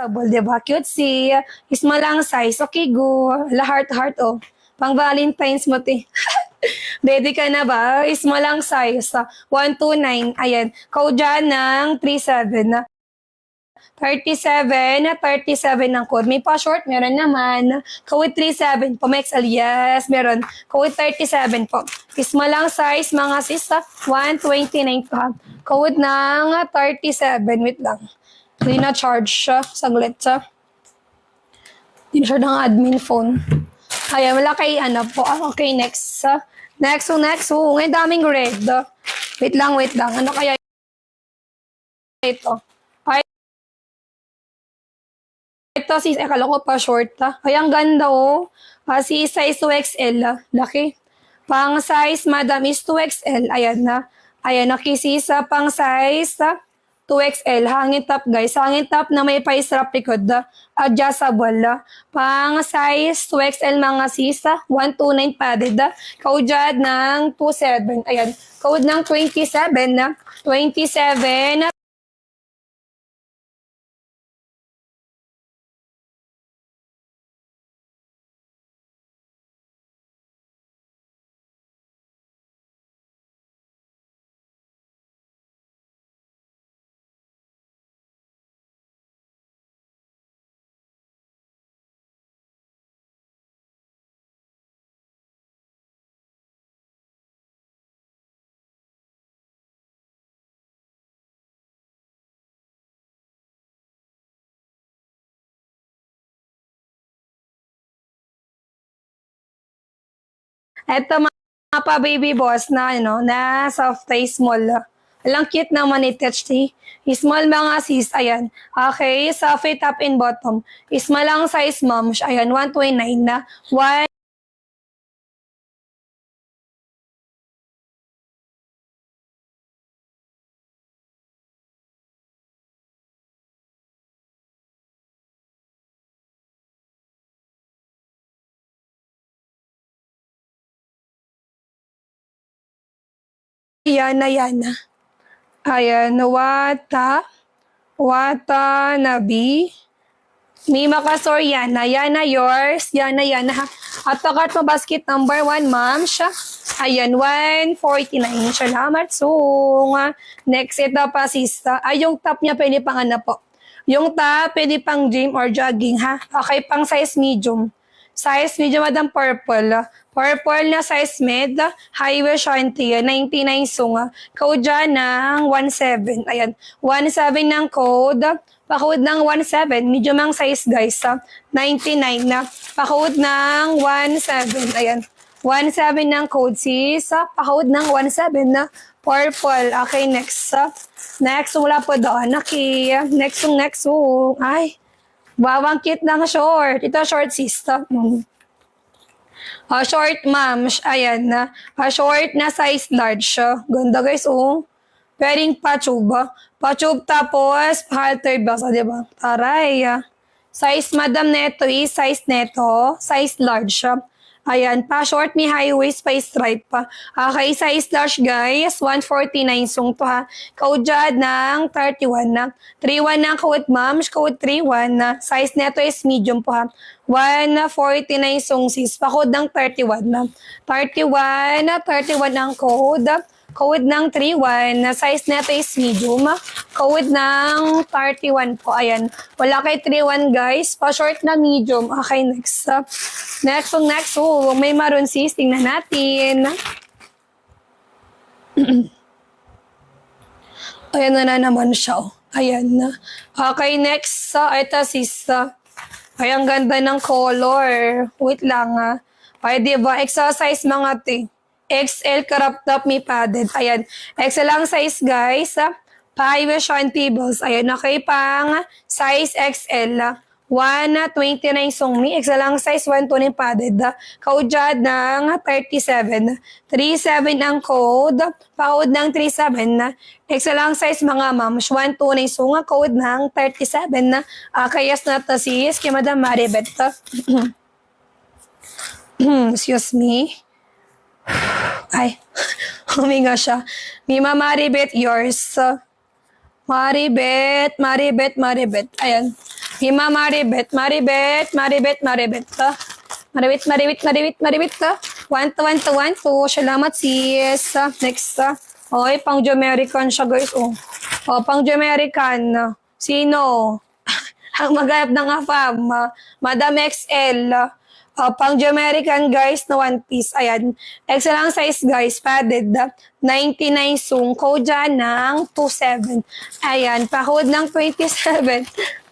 adjustable, di ba? Cutesy. Small lang size. Okay, go. La heart, oh. Pang Valentine's mo, te. Ready ka na ba? Small lang size. 129. Ayan. Code dyan ng 37 na. 37 ng code. May pa-short, meron naman. Code 37 po, Mex alias, meron. Code 37 po. Small lang size, mga sis, 129 po. Code ng 37, wait lang. Hindi na charge siya, saglit sa. Hindi siya ng admin phone. Ayan, wala kay ano po. Okay, next. Next. Ngayon daming red. Wait lang. Ano kaya ito? Ito sis, akala ko pa short Ay, ang ganda oh. Si size 2XL laki. Pang size madam is 2XL. Ayan na. Ayan, nakisisa pang size 2XL. Hangin top guys. Hangin top na may pa-strap likod. Adjustable. Pang size 2XL mga sis. 129 padded. Code ng 27. Ayan. Code ng 27 na. 27. Eto mga pa baby boss na ano, na soft toy small. Alang cute naman ni Tetchy. Small mga sis, ayan. Okay, soft top and bottom. Small lang size mom. Ayan, 129 na. 1 Yana. Ayan, Watanabe. Mima Kasor, Yana yours. Yana. At takat mo basket number 1, ma'am. Siya. Ayan, 149. Salamat. So, next ito pa, sista. Ay, yung top niya pwede pang ano po. Yung top, pwede pang gym or jogging, ha? Okay, pang size medium. Size medium, madam, purple. Purple na size med, highway shanty, 99 sunga. Code dyan ng 17. Ayan, 17 ng code. Pa-code ng 17, medium ang size guys. 99 na. Pa-code ng 17. Ayan, 17 ng code sis. Pa-code ng 17 na. Purple. Okay, next. Next, wala po doon. Okay, next. Ay, bawang cute ng short. Ito short sis. Short ma'am. Ayan na. Short na size large. Ganda guys, oh. Pwedeng pa-tube. Pa-tube tapos halter box, diba? Taray. Size madam neto is size neto. Size large. Ayan, pa-short may high waist, pa stripe pa. Okay, size large guys, 149 sung to ha. Code dyan ng 31 na. 31 na code ma'am, code 31 na. Size neto is medium po ha. 149 sung sis, pa-code ng 31 na. 31 ang code. Code ng 31 na size neto is medium. Code ng 31 po. Ayan. Wala kay 31 guys. Pa-short na medium. Okay, next. Next. May maroon sis. Tingnan natin. Ayan na naman siya. Ayan na. Okay, next. Ito sis. Ay, ang ganda ng color. Wait lang Ay, diba? Exercise mga te. XL crop top may padded. Ayan. XL lang size guys. Pa-highway tables. Ayan. Okay pang size XL. 129 sungmi. XL lang size 120 padded. Code dyan ng 37. 37 ang code. Pa-code ng 37. XL lang size mga mams. 129 sunga. Code ng 37. Kayas na to sis. Kaya Madam Maribet. Excuse me. Ay, huminga siya. Mima Maribet, yours. Maribet. Ayan. Hima Maribet. Maribet. Maribet. 1 to 1 to 1 to. Salamat sis. Next. Okay, pang American siya guys. Pang American. Sino? Ang maghanap ng AFAM. Madam XL. Pang American guys na one piece. Ayan. XL ang size guys. Padded. 99 sung. Code dyan ng 27. Ayan. Pa-code ng 27.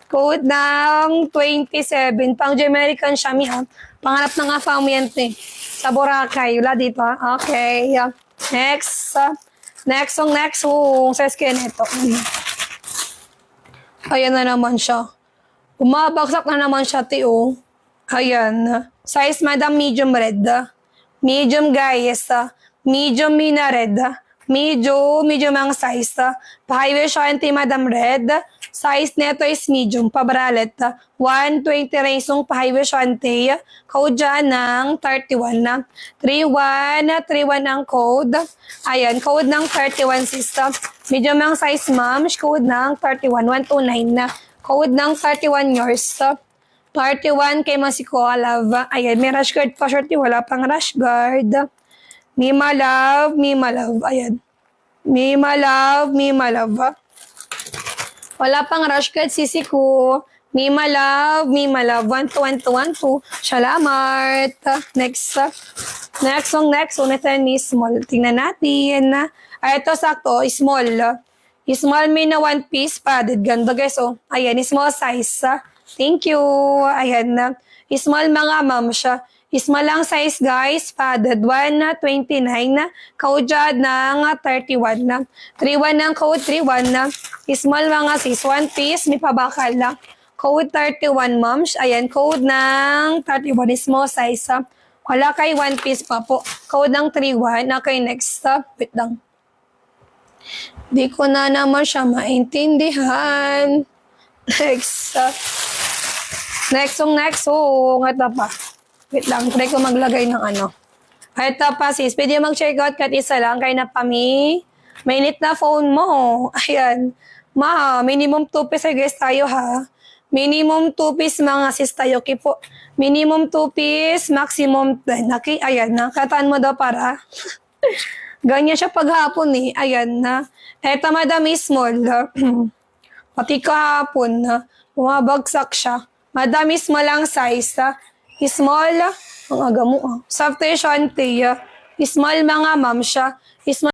Code ng 27. Pang American siya, ha. Pangarap ng AFAM yan, sa Boracay. Wala dito, ha. Okay. Next. Next song. Sa skin ito. Ayan na naman siya. Umabagsak na naman siya, Ayan. Size, madam, medium red. Medium, guys. Medium, mina red. Medium ang size. Pa-highway siya, madam, red. Size neto is medium, pabralet. 120 raisong pa-highway siya, code dyan ng 31 na. 31 ang code. Ayan, code ng 31 system. Medium ang size, ma'am. Code ng 31. 129 na. Code ng 31 yours. 31 kay Masiko Alava. Ayan, may rash guard pa shorty. Wala pang rash guard. Mima love. Ayan. Mima love. Wala pang rush guard, sisi ko. Mima love. 1 to 1 to. Salamat. Next. Next song. Nathan is small. Tingnan natin. Ito sakto. Small. Small may na one piece padded. Ganda guys. Ayan. Small size. Thank you. Ayan na. Small mga ma'am siya. Small lang size guys. Padded. 129 na. Code dyan ng 31 na. 31 ng code. 31 na. Small mga sis. One piece. May pabakal lang. Code 31 ma'am. Ayan. Code ng 31. Small size. Wala kay one piece pa po. Code ng 31. Okay, next. Wait lang. Di ko na naman siya maintindihan. Next. Next song. Ito pa. Wait lang. Try ko maglagay ng ano. Ito pa sis. Pwede mag-check out kahit isa lang. Kaya na pami. Mainit na phone mo. Ayan. Minimum 2 piece guys tayo ha. Minimum 2 piece mga sis tayo. Po. Minimum 2 piece. Maximum 10. Okay? Ayan na. Kataan mo daw para. Ganyan siya paghapon Ayan na. Eto madam is small. Pati kahapon bumabagsak siya. Madam is small ang size. Small. Ang aga mo. Soft shanty. Small mga ma'am siya. Small